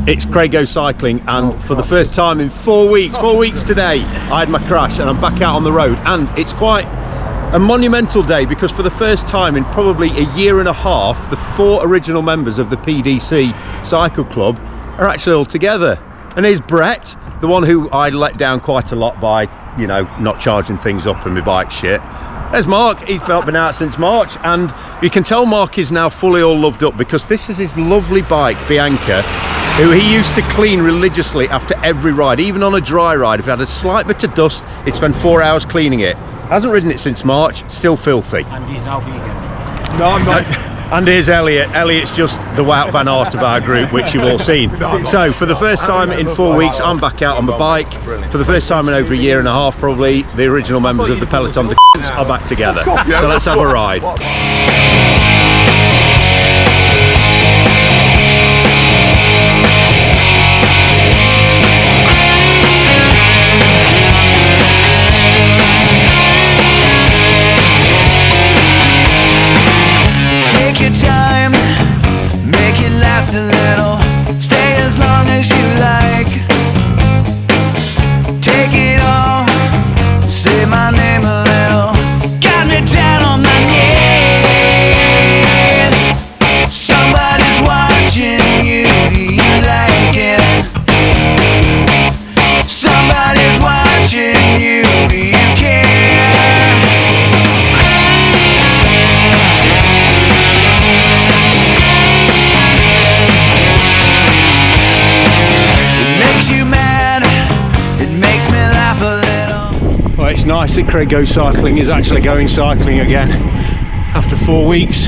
It's Craig Goes Cycling, and for the first time in 4 weeks today, I had my crash and I'm back out on the road, and it's quite a monumental day because for the first time in probably a year and a half, the 4 original members of the PdC Cycle Club are actually all together. And here's Brett, the one who I let down quite a lot by, you know, not charging things up and my bike shit. There's Mark, he's not been out since March, and you can tell Mark is now fully all loved up because this is his lovely bike, Bianca, who he used to clean religiously after every ride, even on a dry ride. If it had a slight bit of dust, he'd spend 4 hours cleaning it. Hasn't ridden it since March, still filthy. And he's now vegan. No, I'm not. And here's Elliot. Elliot's just the Wout van Aert of our group, which you've all seen. So for the first time in 4 weeks, I'm back out on my bike. For the first time in over a year and a half, probably, the original members of the peloton are back together. So let's have a ride. It's nice that Craig Goes Cycling is actually going cycling again after 4 weeks.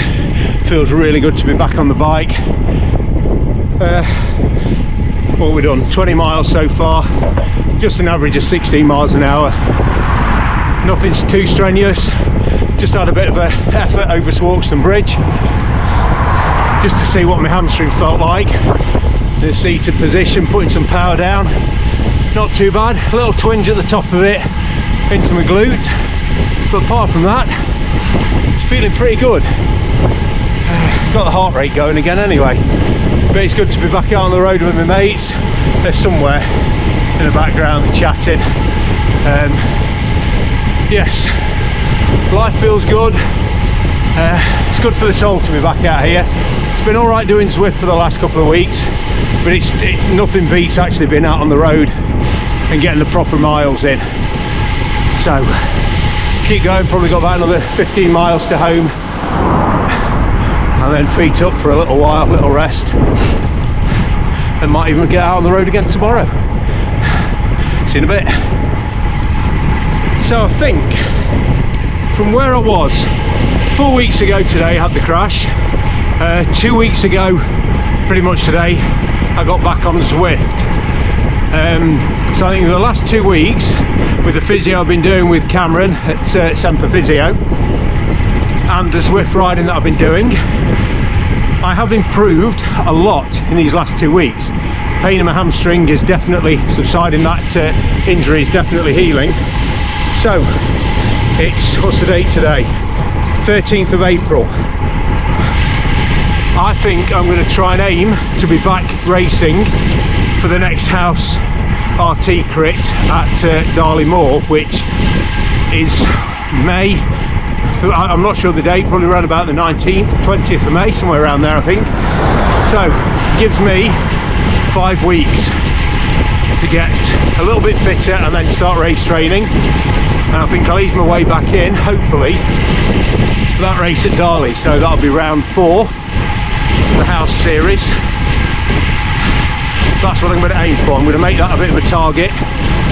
Feels really good to be back on the bike. What have we done? 20 miles so far, just an average of 16 miles an hour. Nothing's too strenuous, just had a bit of an effort over Swarkston Bridge just to see what my hamstring felt like. In a seated position, putting some power down, not too bad. A little twinge at the top of it into my glute, but apart from that, it's feeling pretty good. Got the heart rate going again anyway, but it's good to be back out on the road with my mates. They're somewhere in the background chatting. Yes, life feels good. It's good for the soul to be back out here. It's been alright doing Zwift for the last couple of weeks, but nothing beats actually being out on the road and getting the proper miles in. So keep going, probably got about another 15 miles to home, and then feet up for a little while, little rest, and might even get out on the road again tomorrow. See you in a bit. So I think from where I was 4 weeks ago today, I had the crash. 2 weeks ago, pretty much today, I got back on Zwift. So I think in the last 2 weeks, with the physio I've been doing with Cameron at Semper Physio, and the Zwift riding that I've been doing, I have improved a lot in these last 2 weeks. Pain in my hamstring is definitely subsiding, that injury is definitely healing. So it's, what's the date today? 13th of April. I think I'm going to try and aim to be back racing for the next house RT crit at Darley Moor, which is May. I'm not sure the date, probably around about the 19th, 20th of May, somewhere around there I think. So gives me 5 weeks to get a little bit fitter and then start race training, and I think I'll ease my way back in hopefully for that race at Darley. So that'll be round 4 the house series. That's what I'm going to aim for. I'm going to make that a bit of a target,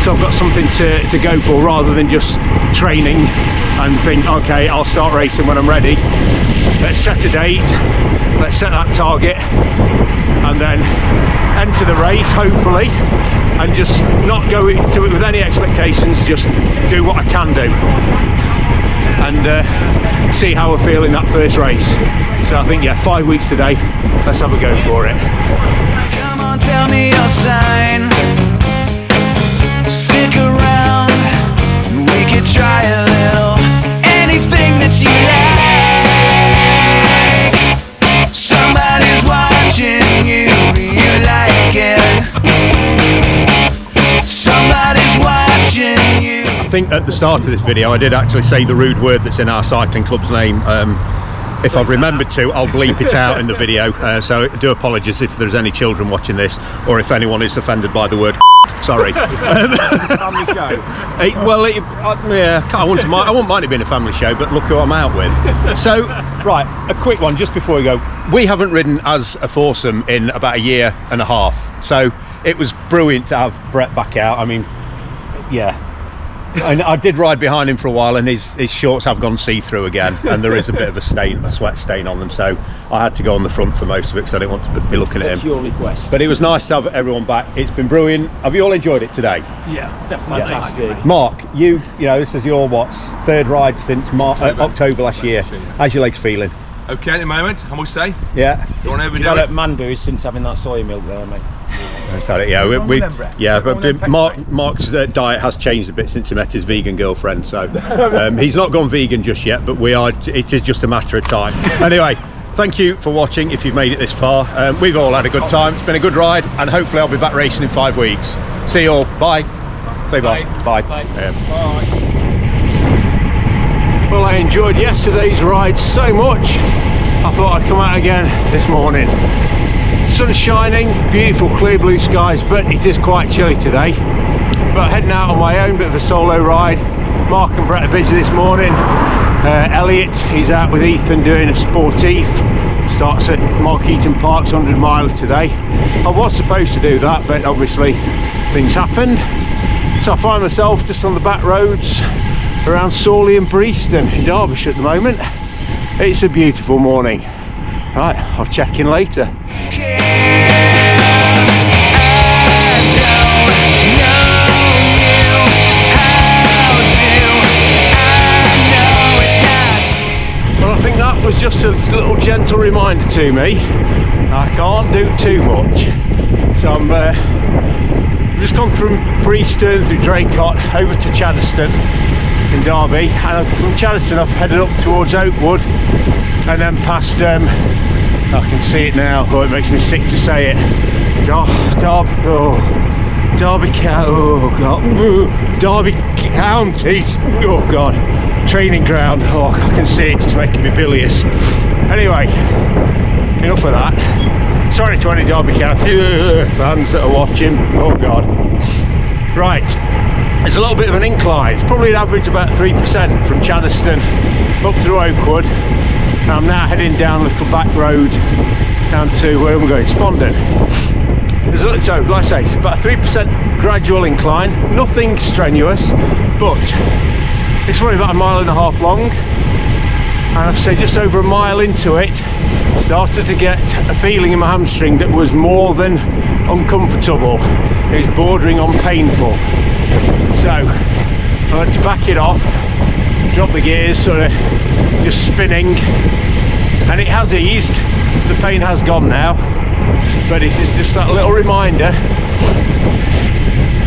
so I've got something to go for rather than just training and think, okay, I'll start racing when I'm ready. Let's set a date, let's set that target, and then enter the race hopefully, and just not go into it with any expectations, just do what I can do and see how I feel in that first race. So I think, yeah, 5 weeks today, let's have a go for it. Come on, tell me your sign. Stick around, we could try a little. Any think at the start of this video I did actually say the rude word that's in our cycling club's name. If I've remembered to, I'll bleep it out in the video, so I do apologise if there's any children watching this, or if anyone is offended by the word sorry. Family show. Yeah, I wouldn't mind it being a family show, but look who I'm out with. So, right, a quick one just before we go. We haven't ridden as a foursome in about a year and a half, so it was brilliant to have Brett back out. I mean, yeah. And I did ride behind him for a while, and his shorts have gone see-through again, and there is a bit of a sweat stain on them, so I had to go on the front for most of it because I didn't want to be looking at him. That's your request. But it was nice to have everyone back. It's been brilliant. Have you all enjoyed it today? Yeah, definitely. Fantastic. Mark, you know, this is your third ride since October last year. How's your legs feeling? Okay at the moment, I must say. Yeah. Don't overdo Got it. at Manboo's since having that soy milk there, mate. That's it. Yeah, but Mark's diet has changed a bit since he met his vegan girlfriend. So he's not gone vegan just yet, but we are. It is just a matter of time. Anyway, thank you for watching. If you've made it this far, we've all had a good time. It's been a good ride, and hopefully I'll be back racing in 5 weeks. See you all. Bye. Say bye. Bye. Bye. Bye. Well, I enjoyed yesterday's ride so much, I thought I'd come out again this morning. Sun's shining, beautiful clear blue skies, but it is quite chilly today. But heading out on my own, bit of a solo ride. Mark and Brett are busy this morning. Elliot, he's out with Ethan doing a sportif. Starts at Mark Eaton Park's 100 miler today. I was supposed to do that, but obviously things happened. So I find myself just on the back roads around Sawley and Breaston in Derbyshire at the moment. It's a beautiful morning. Right, I'll check in later. Well, I think that was just a little gentle reminder to me I can't do too much. So I've just gone from Breaston through Draycott over to Chaddeston in Derby, and from Chaddeston I've headed up towards Oakwood and then past I can see it now. Oh, it makes me sick to say it. Derby Counties. Oh God, training ground. Oh, I can see it. It's making me bilious. Anyway, enough of that. Sorry to any Derby County fans that are watching. Oh God. Right, there's a little bit of an incline. It's probably an average about 3% from Chaddeston up through Oakwood. I'm now heading down a little back road down to where we're going, Spondon. So, like I say, it's about a 3% gradual incline, nothing strenuous, but it's probably about 1.5 miles long. And I'd say just over 1 mile into it, started to get a feeling in my hamstring that was more than uncomfortable. It was bordering on painful. So I had to back it off, drop the gears, sort of just spinning, and it has eased. The pain has gone now, but it is just that little reminder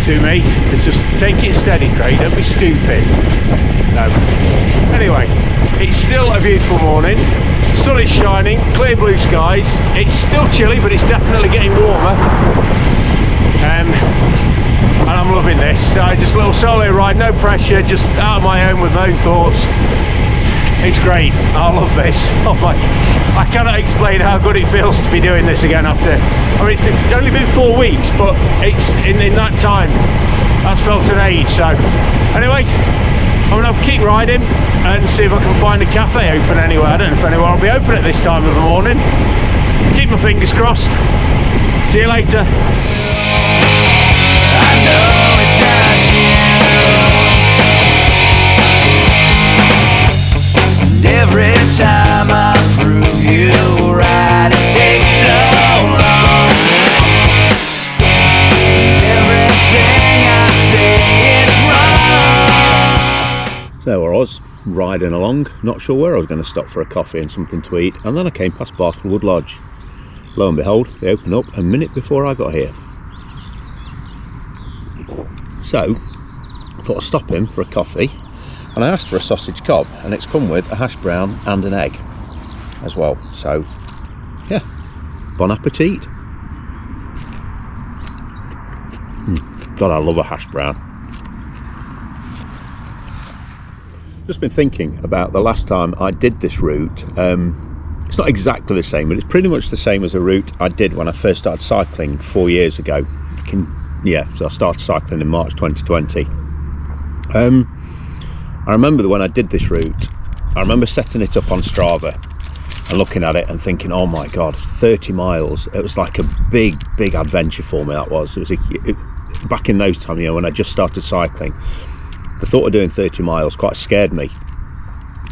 to me to just take it steady, Craig, don't be stupid. No. Anyway, it's still a beautiful morning. Sun is shining, clear blue skies. It's still chilly, but it's definitely getting warmer. And I'm loving this. So just a little solo ride, no pressure, just out of my own with my own thoughts. It's great. I love this. Oh my! I cannot explain how good it feels to be doing this again after. I mean, it's only been 4 weeks, but it's in that time that's felt an age. So anyway, I'm gonna have to keep riding and see if I can find a cafe open anywhere. I don't know if anyone will be open at this time of the morning. Keep my fingers crossed. See you later. I know it's not you. And every time I prove you right, it takes so long. And everything I say is wrong. So I was riding along, not sure where I was going to stop for a coffee and something to eat, and then I came past Bartlewood Lodge. Lo and behold, they opened up a minute before I got here. So I thought I'd stop in for a coffee, and I asked for a sausage cob, and it's come with a hash brown and an egg as well. So yeah, bon appetit. God, I love a hash brown. just been thinking about the last time I did this route. It's not exactly the same, but it's pretty much the same as a route I did when I first started cycling 4 years ago. So I started cycling in March 2020. I remember that when I did this route, I remember setting it up on Strava and looking at it and thinking, oh my god, 30 miles. It was like a big adventure for me. That was. Back in those times, when I just started cycling, the thought of doing 30 miles quite scared me.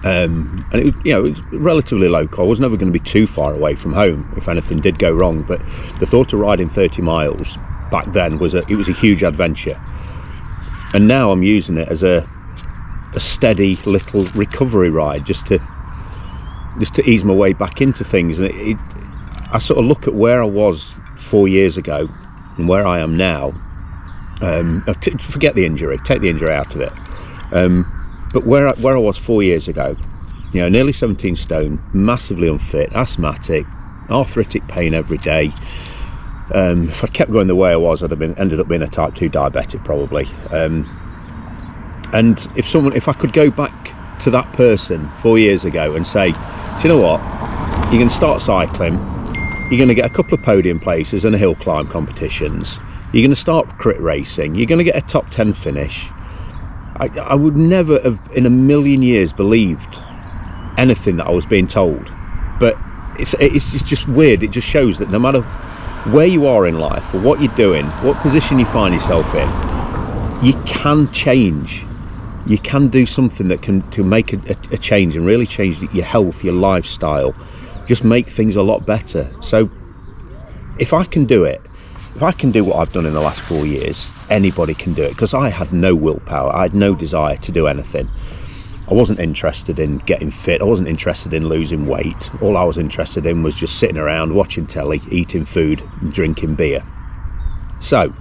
And it was relatively local. I was never going to be too far away from home if anything did go wrong. But the thought of riding 30 miles back then was a huge adventure. And now I'm using it as a steady little recovery ride, just to ease my way back into things. And I sort of look at where I was 4 years ago and where I am now. Forget the injury, take the injury out of it. But where I was 4 years ago, nearly 17 stone, massively unfit, asthmatic, arthritic pain every day. If I kept going the way I was, I'd have ended up being a type 2 diabetic probably. And if I could go back to that person 4 years ago and say, do you know what, you're going to start cycling, you're going to get a couple of podium places and a hill climb competitions, you're going to start crit racing, you're going to get a top 10 finish. I would never have in a million years believed anything that I was being told. But it's just weird. It just shows that no matter where you are in life or what you're doing, what position you find yourself in, you can change. You can do something that can make a change and really change your health, your lifestyle, just make things a lot better. So if I can do it, if I can do what I've done in the last 4 years, anybody can do it, because I had no willpower, I had no desire to do anything. I wasn't interested in getting fit, I wasn't interested in losing weight. All I was interested in was just sitting around, watching telly, eating food and drinking beer. So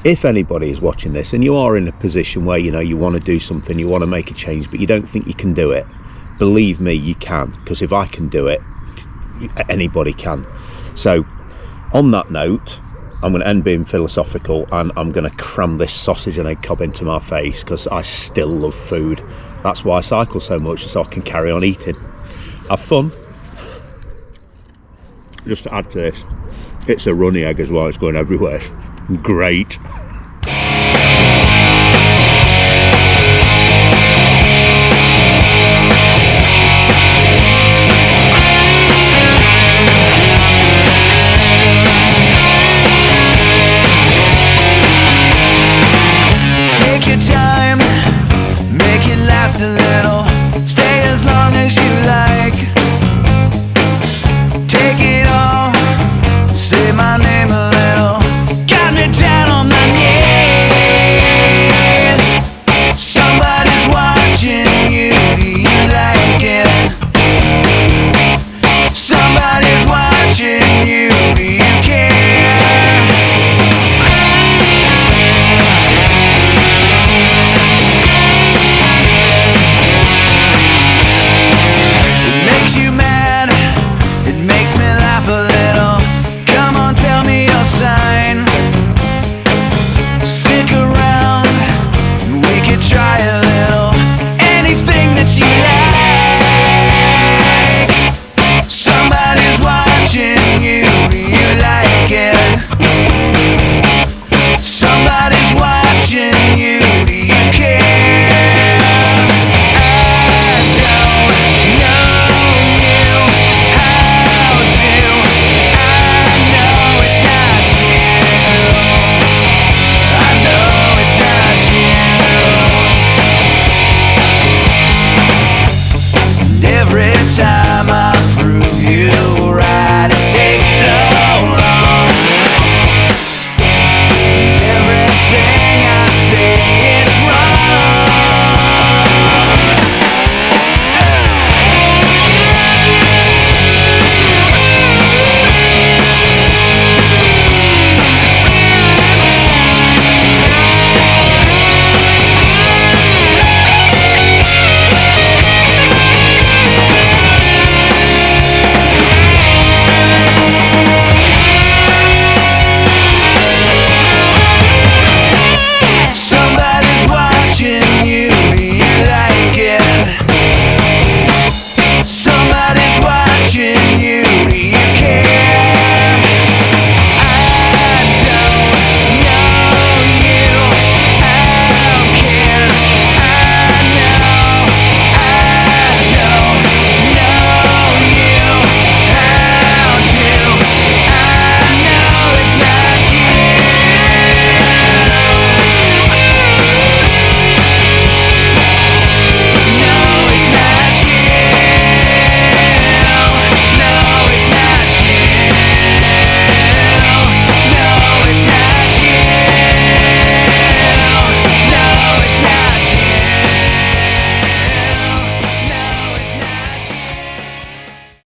if anybody is watching this and you are in a position where you want to do something, you want to make a change, but you don't think you can do it, believe me, you can, because if I can do it, anybody can. So on that note, I'm going to end being philosophical and I'm going to cram this sausage and egg cob into my face, because I still love food. That's why I cycle so much, so I can carry on eating. Have fun. Just to add to this, it's a runny egg as well, it's going everywhere. Great.